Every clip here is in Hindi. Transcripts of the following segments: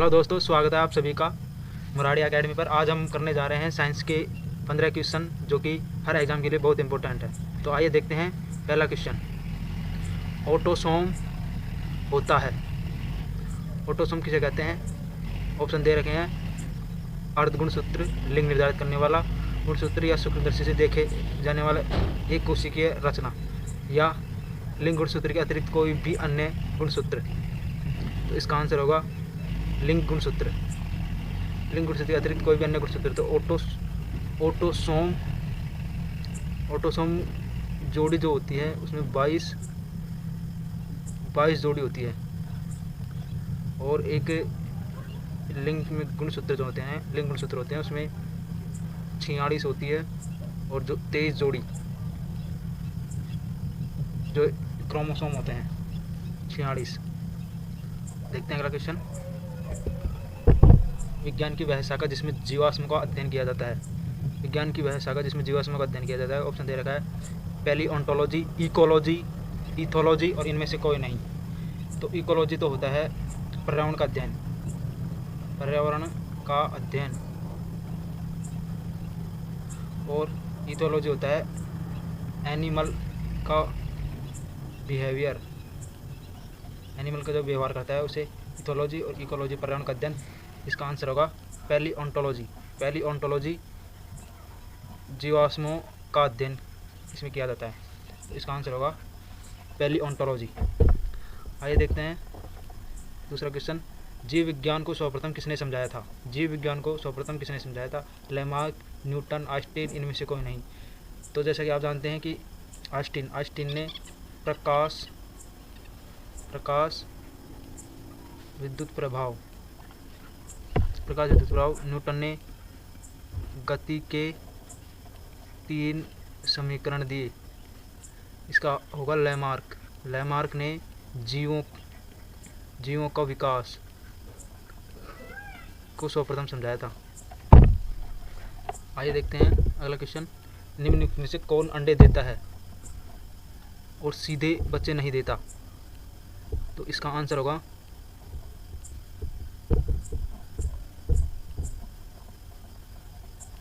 हेलो दोस्तों, स्वागत है आप सभी का मुरारी एकेडमी पर। आज हम करने जा रहे हैं साइंस के 15 क्वेश्चन जो कि हर एग्ज़ाम के लिए बहुत इंपॉर्टेंट है। तो आइए देखते हैं पहला क्वेश्चन। ऑटोसोम होता है। ऑटोसोम किसे कहते हैं? ऑप्शन दे रखे हैं। अर्ध गुणसूत्र, लिंग निर्धारित करने वाला गुणसूत्र, या सूक्ष्मदर्शी से देखे जाने वाला एक कोशिकीय रचना, या लिंग गुणसूत्र के अतिरिक्त कोई भी अन्य गुणसूत्र। तो इसका आंसर होगा लिंग गुणसूत्र। लिंग गुणसूत्र के अतिरिक्त कोई भी अन्य गुणसूत्र। तो ऑटोसोम जोड़ी जो होती है उसमें 22 जोड़ी होती है, और एक लिंग में गुणसूत्र जो होते हैं, लिंग गुणसूत्र होते हैं, उसमें 46 होती है, और जो 23 जोड़ी जो क्रोमोसोम होते हैं 46। देखते हैं अगला क्वेश्चन। विज्ञान की वह शाखा जिसमें जीवाश्म का अध्ययन किया जाता है। विज्ञान की वह शाखा जिसमें जीवाश्म का अध्ययन किया जाता है। ऑप्शन दे रखा है पैलियोंटोलॉजी, इकोलॉजी, इथोलॉजी, और इनमें से कोई नहीं। तो इकोलॉजी तो होता है पर्यावरण का अध्ययन, पर्यावरण का अध्ययन, और इथोलॉजी होता है एनिमल का बिहेवियर, एनिमल का जो व्यवहार करता है उसे इथोलॉजी, और इकोलॉजी पर्यावरण का अध्ययन। इसका आंसर होगा पैलियोंटोलॉजी। पैलियोंटोलॉजी जीवाश्मों का अध्ययन इसमें किया जाता है। तो इसका आंसर होगा पैलियोंटोलॉजी। आइए देखते हैं दूसरा क्वेश्चन। जीव विज्ञान को सर्वप्रथम किसने समझाया था? जीव विज्ञान को सर्वप्रथम किसने समझाया था? लेमार्क, न्यूटन, आइंस्टीन, इनमें से कोई नहीं। तो जैसा कि आप जानते हैं कि आइंस्टीन ने प्रकाश विद्युत प्रभाव, न्यूटन ने गति के 3 समीकरण दिए। इसका होगा लेमार्क ने जीवों का विकास को सर्वप्रथम समझाया था। आइए देखते हैं अगला क्वेश्चन। निम्नलिखित में से कौन अंडे देता है और सीधे बच्चे नहीं देता? तो इसका आंसर होगा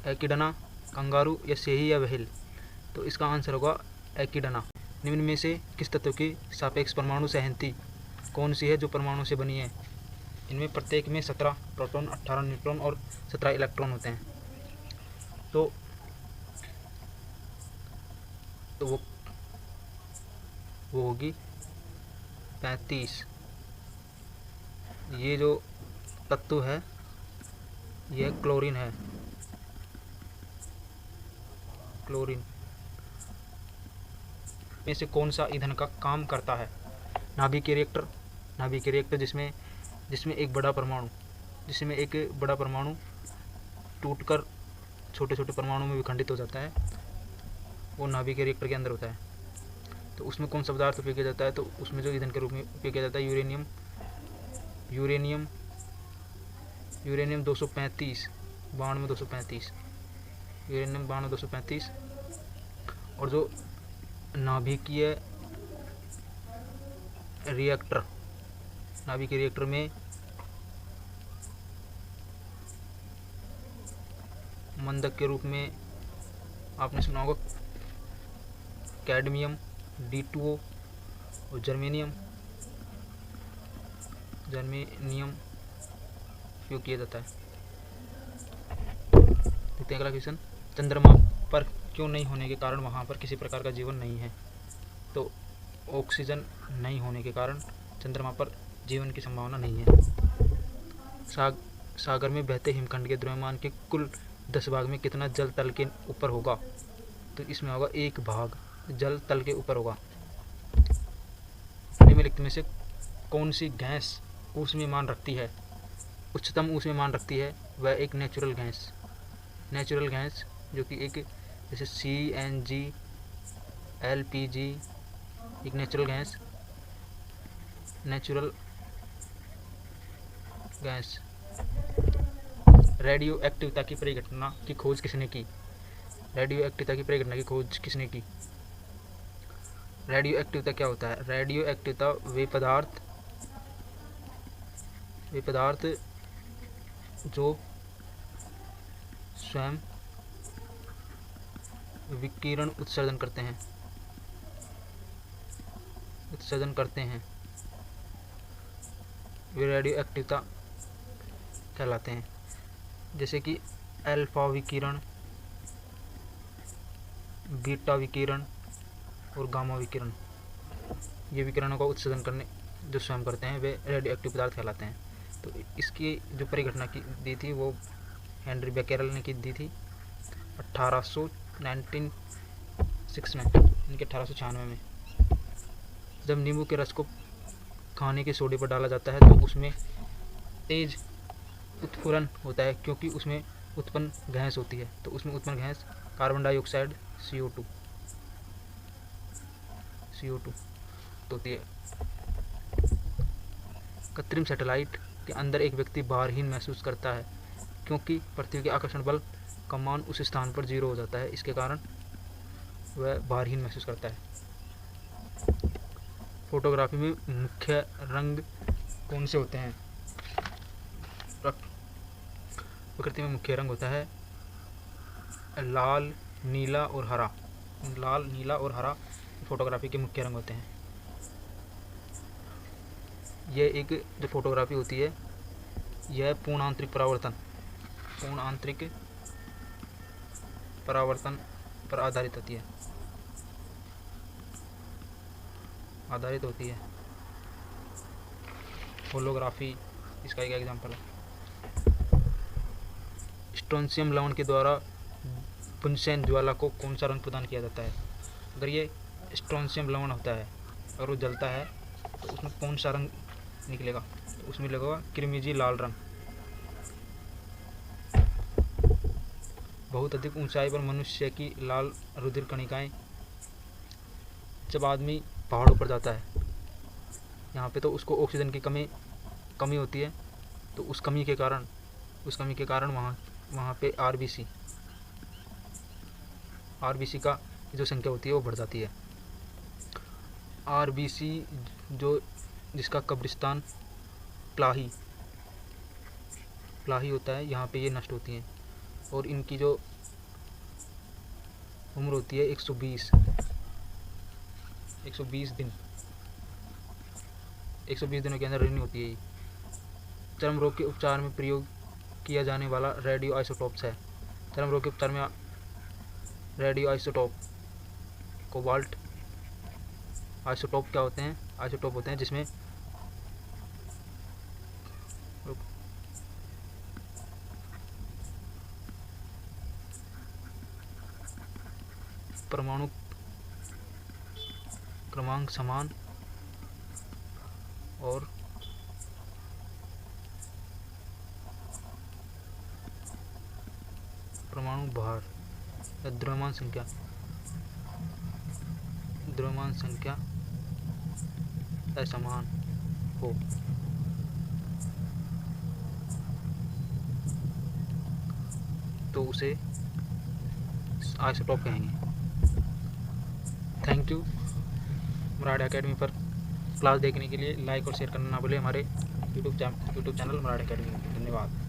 एकिडना, कंगारू, या सेही, या व्हेल। तो इसका आंसर होगा एकिडना। निम्न में से किस तत्व की सापेक्ष परमाणु सहंती कौन सी है जो परमाणु से बनी है? इनमें प्रत्येक में 17 प्रोटॉन, 18 न्यूट्रॉन और 17 इलेक्ट्रॉन होते हैं। तो वो होगी 35। ये जो तत्व है यह क्लोरीन है। क्लोरीन में से कौन सा ईंधन का काम करता है? नाभिक रिएक्टर जिसमें एक बड़ा परमाणु टूटकर छोटे छोटे परमाणु में विखंडित हो जाता है, वो नाभिक रिएक्टर के अंदर होता है। तो उसमें कौन सा पदार्थ उपयोग किया जाता है? तो उसमें जो ईंधन के रूप में उपयोग किया जाता है यूरेनियम 235, यूरेनियम 235। और जो नाभिकीय रिएक्टर में मंदक के रूप में आपने सुना होगा कैडमियम, D2O, और जर्मेनियम उपयोग किया जाता है। देखते हैं अगला क्वेश्चन। चंद्रमा पर क्यों नहीं होने के कारण वहाँ पर किसी प्रकार का जीवन नहीं है? तो ऑक्सीजन नहीं होने के कारण चंद्रमा पर जीवन की संभावना नहीं है। सागर में बहते हिमखंड के द्रव्यमान के कुल 10 भाग में कितना जल तल के ऊपर होगा? तो इसमें होगा 1 भाग जल तल के ऊपर होगा। निम्नलिखित में से कौन सी गैस ऊष्मीयमान रखती है, उच्चतम ऊष्मीयमान रखती है? वह एक नेचुरल गैस जो कि एक जैसे CNG, LPG, एक नेचुरल गैस। रेडियो एक्टिविता की परिघटना की खोज किसने की? रेडियो एक्टिविता क्या होता है? रेडियो एक्टिविता वे पदार्थ जो स्वयं विकिरण उत्सर्जन करते हैं वे रेडियो एक्टिवता कहलाते हैं, जैसे कि अल्फा विकिरण, बीटा विकिरण और गामा विकिरण। ये विकिरणों का उत्सर्जन करने जो स्वयं करते हैं वे रेडियो एक्टिव पदार्थ कहलाते हैं। तो इसकी जो परिघटना की दी थी वो हेनरी बेकेरेल ने की दी थी 1906 में, इनके 1896 में। जब नींबू के रस को खाने के सोडे पर डाला जाता है तो उसमें तेज उत्फुरन होता है, क्योंकि उसमें उत्पन्न गैस होती है। तो उसमें उत्पन्न गैस कार्बन डाइऑक्साइड CO2 होती है। कृत्रिम सैटेलाइट के अंदर एक व्यक्ति भारहीन महसूस करता है, क्योंकि पृथ्वी के आकर्षण बल का मान उस स्थान पर 0 हो जाता है। इसके कारण वह भारहीन महसूस करता है। फोटोग्राफी में मुख्य रंग कौन से होते हैं? प्रकृति में मुख्य रंग होता है लाल, नीला और हरा। लाल, नीला और हरा फोटोग्राफी के मुख्य रंग होते हैं। यह एक जो फोटोग्राफी होती है यह पूर्ण आंतरिक परावर्तन पर आधारित होती है। होलोग्राफी इसका एक एग्जांपल है। स्ट्रोंशियम लवण के द्वारा बुनसेन ज्वाला को कौन सा रंग प्रदान किया जाता है? अगर ये स्ट्रोंशियम लवण होता है और वो जलता है तो उसमें कौन सा रंग निकलेगा? तो उसमें लगेगा क्रीमिजी लाल रंग। बहुत अधिक ऊंचाई पर मनुष्य की लाल रुधिर कणिकाएं, जब आदमी पहाड़ों पर जाता है यहाँ पे तो उसको ऑक्सीजन की कमी होती है। तो उस कमी के कारण वहाँ पे आरबीसी का जो संख्या होती है वो बढ़ जाती है। आरबीसी जिसका कब्रिस्तान प्लाही होता है, यहाँ पे ये नष्ट होती हैं और इनकी जो उम्र होती है 120 दिन। 120 दिनों के अंदर रिन्यू होती है। चर्म रोग के उपचार में प्रयोग किया जाने वाला रेडियो आइसोटोप्स है। चर्म रोग के उपचार में रेडियो आइसोटोप, कोबाल्ट आइसोटोप क्या होते हैं? आइसोटोप होते हैं जिसमें परमाणु क्रमांक समान और परमाणु भार या द्रव्यमान संख्या असमान हो। तो उसे आइसोटोप कहेंगे। Thank you. मराठी एकेडमी पर क्लास देखने के लिए लाइक और शेयर करना ना भूलें हमारे यूट्यूब चैनल मराठी एकेडमी। धन्यवाद।